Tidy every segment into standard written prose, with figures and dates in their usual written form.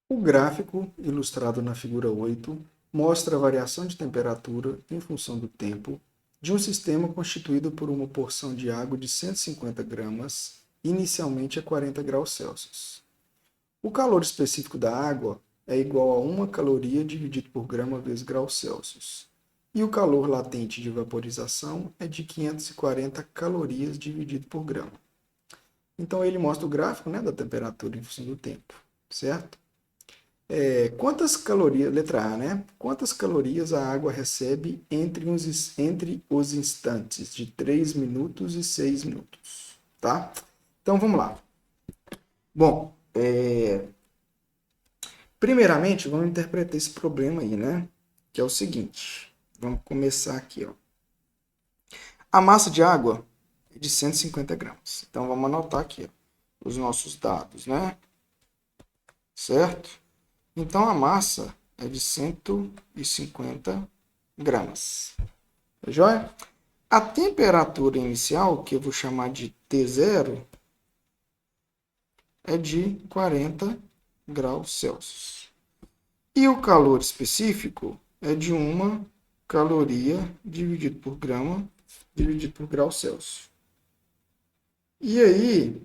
O gráfico, ilustrado na figura 8, mostra a variação de temperatura em função do tempo de um sistema constituído por uma porção de água de 150 gramas, inicialmente a 40 graus Celsius. O calor específico da água é igual a 1 caloria dividido por grama vezes graus Celsius. E o calor latente de vaporização é de 540 calorias dividido por grama. Então ele mostra o gráfico, né, da temperatura em função do tempo, certo? Quantas calorias, letra A, né? Quantas calorias a água recebe entre os instantes de 3 minutos e 6 minutos, tá? Então vamos lá. Bom, primeiramente vamos interpretar esse problema aí, né? Que é o seguinte, vamos começar aqui, ó. A massa de água é de 150 gramas. Então vamos anotar aqui, ó, os nossos dados, né? Certo? Então a massa é de 150 gramas. Tá joia? A temperatura inicial, que eu vou chamar de T0, é de 40 graus Celsius. E o calor específico é de 1 caloria dividido por grama dividido por graus Celsius. E aí,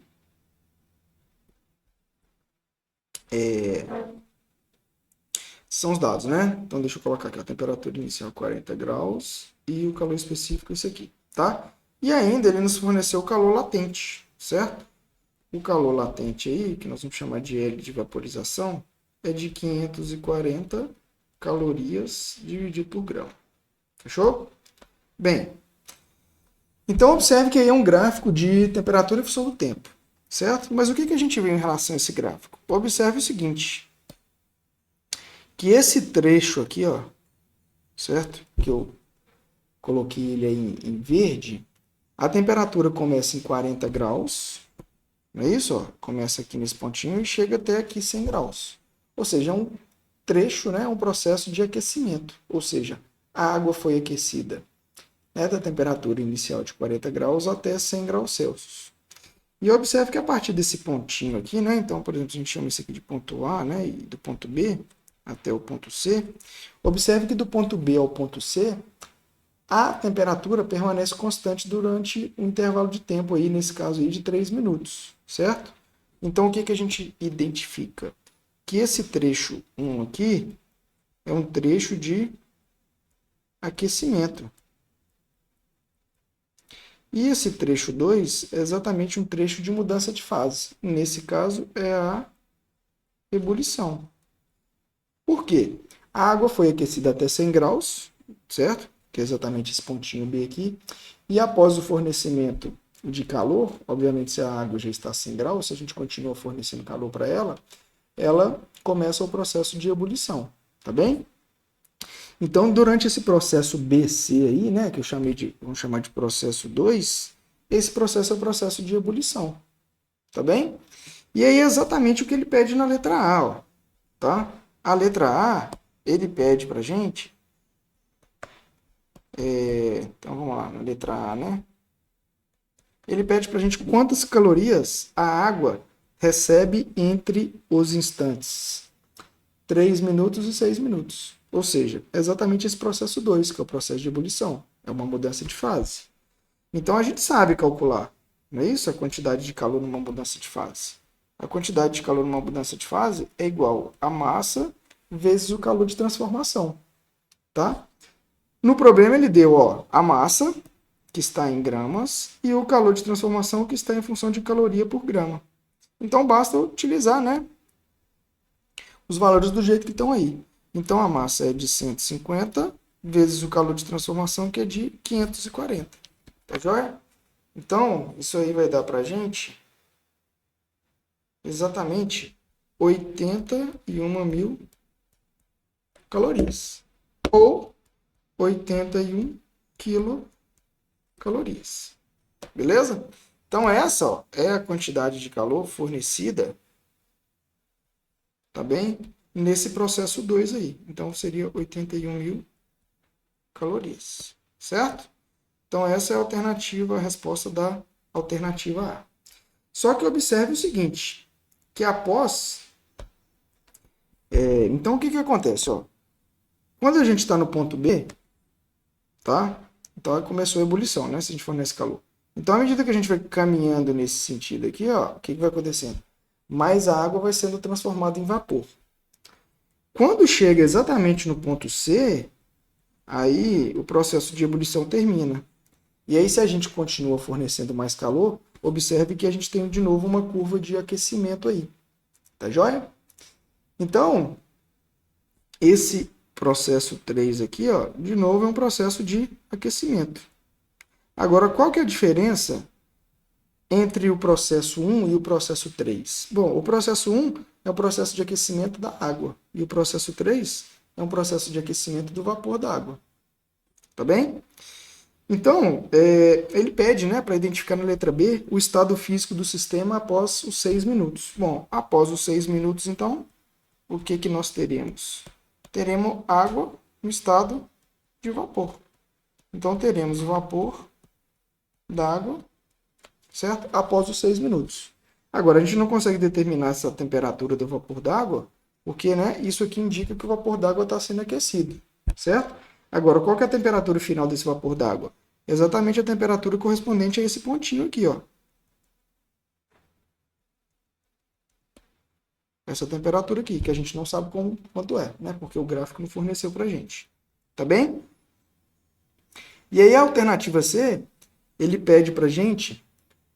são os dados, né? Então, deixa eu colocar aqui a temperatura inicial 40 graus e o calor específico esse aqui, tá? E ainda ele nos forneceu o calor latente, certo? O calor latente aí, que nós vamos chamar de L de vaporização, é de 540 calorias dividido por grama. Fechou? Bem, então observe que aí é um gráfico de temperatura em função do tempo, certo? Mas o que a gente vê em relação a esse gráfico? Observe o seguinte, que esse trecho aqui, ó, certo? Que eu coloquei ele aí em verde, a temperatura começa em 40 graus, não é isso? Ó? Começa aqui nesse pontinho e chega até aqui 100 graus. Ou seja, é um trecho, né? Um processo de aquecimento. Ou seja, a água foi aquecida, né, da temperatura inicial de 40 graus até 100 graus Celsius. E observe que a partir desse pontinho aqui, né? Então, por exemplo, a gente chama isso aqui de ponto A, né? E do ponto B até o ponto C. Observe que do ponto B ao ponto C, a temperatura permanece constante durante um intervalo de tempo aí, nesse caso aí, de 3 minutos, certo? Então, o que a gente identifica? Que esse trecho 1 aqui é um trecho de aquecimento. E esse trecho 2 é exatamente um trecho de mudança de fase. Nesse caso, é a ebulição. Por quê? A água foi aquecida até 100 graus, certo? Que é exatamente esse pontinho B aqui. E após o fornecimento de calor, obviamente se a água já está a 100 graus, se a gente continua fornecendo calor para ela, ela começa o processo de ebulição, tá bem? Então, durante esse processo BC aí, né, que eu chamei de, vamos chamar de processo 2, esse processo é o processo de ebulição, tá bem? E aí é exatamente o que ele pede na letra A, ó, tá? A letra A, ele pede pra gente, então vamos lá, na letra A, né? Ele pede pra gente quantas calorias a água recebe entre os instantes 3 minutos e 6 minutos. Ou seja, é exatamente esse processo 2, que é o processo de ebulição. É uma mudança de fase. Então a gente sabe calcular, não é isso? A quantidade de calor numa mudança de fase. A quantidade de calor numa mudança de fase é igual a massa vezes o calor de transformação, tá? No problema ele deu, ó, a massa, que está em gramas, e o calor de transformação, que está em função de caloria por grama. Então basta utilizar, né, os valores do jeito que estão aí. Então a massa é de 150 vezes o calor de transformação, que é de 540. Tá joia? Então, isso aí vai dar pra gente exatamente 81 mil calorias. Ou 81 quilocalorias. Beleza? Então essa, ó, é a quantidade de calor fornecida, tá bem? Nesse processo 2 aí. Então seria 81 mil calorias. Certo? Então essa é a alternativa, a resposta da alternativa A. Só que observe o seguinte, que após Então, o que acontece? Ó? Quando a gente está no ponto B, tá? Então, aí começou a ebulição, né? Se a gente fornece calor. Então, à medida que a gente vai caminhando nesse sentido aqui, ó, o que vai acontecendo? Mais a água vai sendo transformada em vapor. Quando chega exatamente no ponto C, aí o processo de ebulição termina. E aí, se a gente continua fornecendo mais calor, observe que a gente tem de novo uma curva de aquecimento aí. Tá joia? Então, esse processo 3 aqui, ó, de novo, é um processo de aquecimento. Agora, qual que é a diferença entre o processo 1 e o processo 3? Bom, o processo 1 é o processo de aquecimento da água. E o processo 3 é um processo de aquecimento do vapor da água. Tá bem? Então, ele pede, né, para identificar na letra B o estado físico do sistema após os 6 minutos. Bom, após os 6 minutos, então, o que nós teremos? Teremos água no estado de vapor. Então, teremos o vapor d'água, certo? Após os 6 minutos. Agora, a gente não consegue determinar essa temperatura do vapor d'água, porque, né, isso aqui indica que o vapor d'água está sendo aquecido, certo? Agora, qual que é a temperatura final desse vapor d'água? Exatamente a temperatura correspondente a esse pontinho aqui, ó. Essa temperatura aqui, que a gente não sabe quanto é, né? Porque o gráfico não forneceu pra gente. Tá bem? E aí a alternativa C, ele pede pra gente,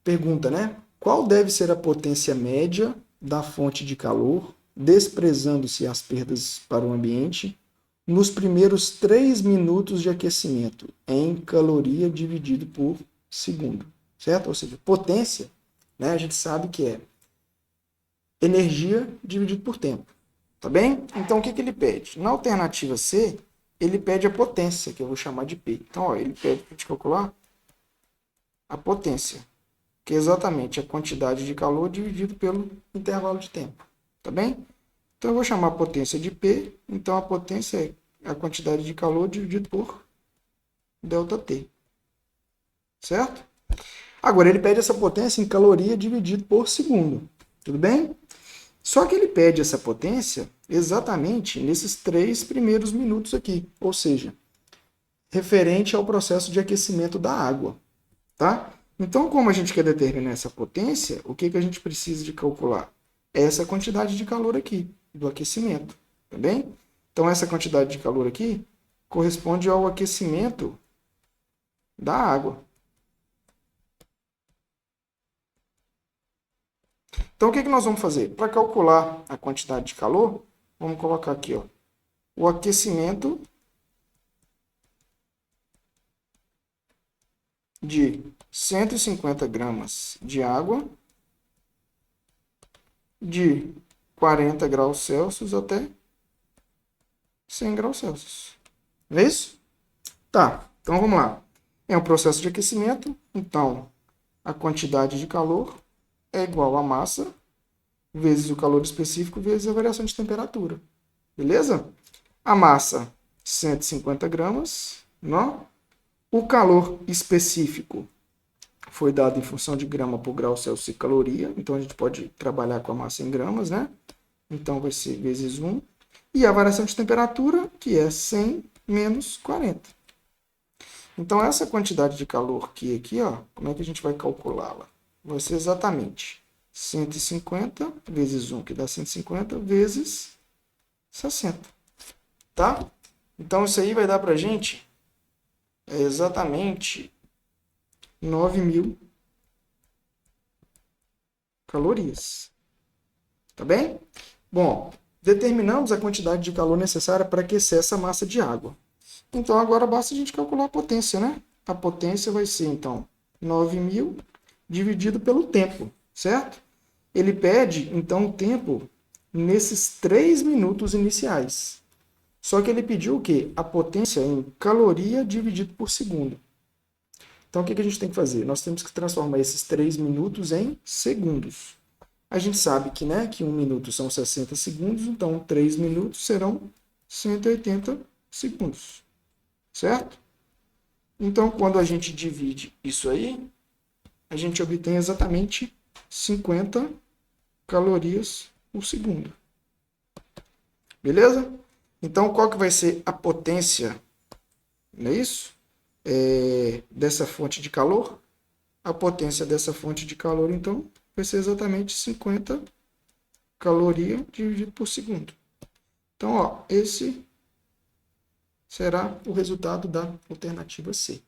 pergunta, né? Qual deve ser a potência média da fonte de calor, desprezando-se as perdas para o ambiente, nos primeiros 3 minutos de aquecimento, em caloria dividido por segundo, certo? Ou seja, potência, né, a gente sabe que é energia dividido por tempo, tá bem? Então, o que ele pede? Na alternativa C, ele pede a potência, que eu vou chamar de P. Então, ó, ele pede para a gente calcular a potência, que é exatamente a quantidade de calor dividido pelo intervalo de tempo, tá bem? Então, eu vou chamar a potência de P. Então, a potência é a quantidade de calor dividido por ΔT. Certo? Agora, ele pede essa potência em caloria dividido por segundo. Tudo bem? Só que ele pede essa potência exatamente nesses 3 primeiros minutos aqui. Ou seja, referente ao processo de aquecimento da água. Tá? Então, como a gente quer determinar essa potência, o que a gente precisa de calcular? Essa quantidade de calor aqui, do aquecimento, tá bem? Então, essa quantidade de calor aqui corresponde ao aquecimento da água. Então, o que nós vamos fazer? Para calcular a quantidade de calor, vamos colocar aqui, ó, o aquecimento de 150 gramas de água de 40 graus Celsius até 100 graus Celsius. Não é isso? Tá, então vamos lá. É um processo de aquecimento, então a quantidade de calor é igual a massa vezes o calor específico vezes a variação de temperatura. Beleza? A massa, 150 gramas. Não? O calor específico foi dado em função de grama por grau Celsius e caloria. Então, a gente pode trabalhar com a massa em gramas, né? Então, vai ser vezes 1. E a variação de temperatura, que é 100 menos 40. Então, essa quantidade de calor que aqui, ó, como é que a gente vai calculá-la? Vai ser exatamente 150 vezes 1, que dá 150, vezes 60. Tá? Então, isso aí vai dar pra gente exatamente 9.000 calorias. Tá bem? Bom, determinamos a quantidade de calor necessária para aquecer essa massa de água. Então, agora basta a gente calcular a potência, né? A potência vai ser, então, 9.000 dividido pelo tempo, certo? Ele pede, então, o tempo nesses 3 minutos iniciais. Só que ele pediu o quê? A potência em caloria dividido por segundo. Então, o que a gente tem que fazer? Nós temos que transformar esses 3 minutos em segundos. A gente sabe que, né, que 1 minuto são 60 segundos, então 3 minutos serão 180 segundos. Certo? Então, quando a gente divide isso aí, a gente obtém exatamente 50 calorias por segundo. Beleza? Então, qual que vai ser a potência, não é isso? Dessa fonte de calor? A potência dessa fonte de calor, então, vai ser exatamente 50 calorias dividido por segundo. Então, ó, esse será o resultado da alternativa C.